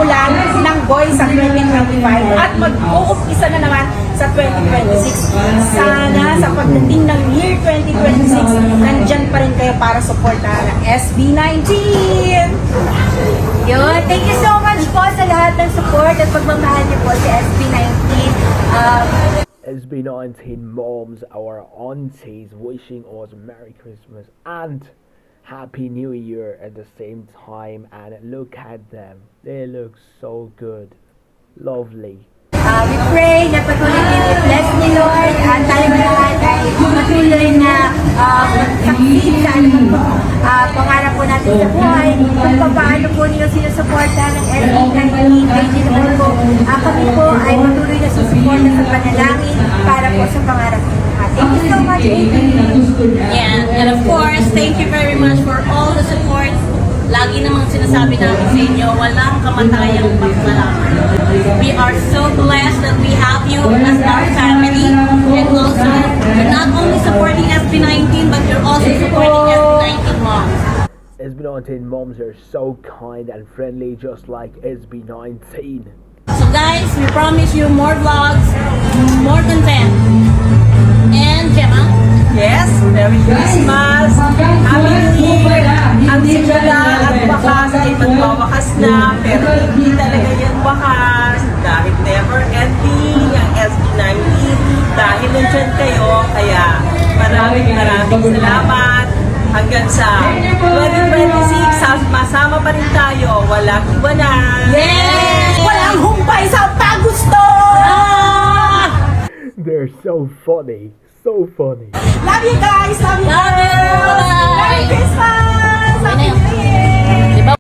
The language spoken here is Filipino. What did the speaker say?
simulan ng Boys sa 2025 at mag-uumpisa na naman sa 2026. Sana sa pagdating ng year 2026, nandyan pa rin kayo para suportahan ang SB19. Yun, thank you so much po sa lahat ng support at pagmamahal niyo po si SB19. SB19 moms, our aunties, wishing us Merry Christmas and Happy New Year at the same time. And look at them, they look so good, lovely. We pray na patuloy din i-bless ni Lord at tayong lahat ay patuloy na mag-succeed sa pangarap po natin sa buhay. Kung paano po ninyo sinusuporta ng SB19, kayo din naman po. Kami po ay patuloy na susuporta sa panalangin para po sa pangarap ninyo. Thank you so much, Yeah, and of course, thank you very much for all the support. Lagi namang sinasabi namin sa inyo, walang kamatayang pagsalamat. We are so blessed that we have you as our family, and also you're not only supporting SB19, but you're also supporting SB19 moms. SB19 moms are so kind and friendly, just like SB19. So guys, we promise you more vlogs, more content. And Gemma? Yes, Merry Christmas! Happy New Year! Ang simula at wakas ay magwawakas na, pero hindi talaga yan wakas dahil never ending ang SB19 dahil nandyan kayo, kaya maraming salamat hanggang sa 2026, masama pa rin tayo, walang iwanan! Yes! Walang humpay sa pagusto! They're so funny, so funny. Love you guys! Love you! Love you!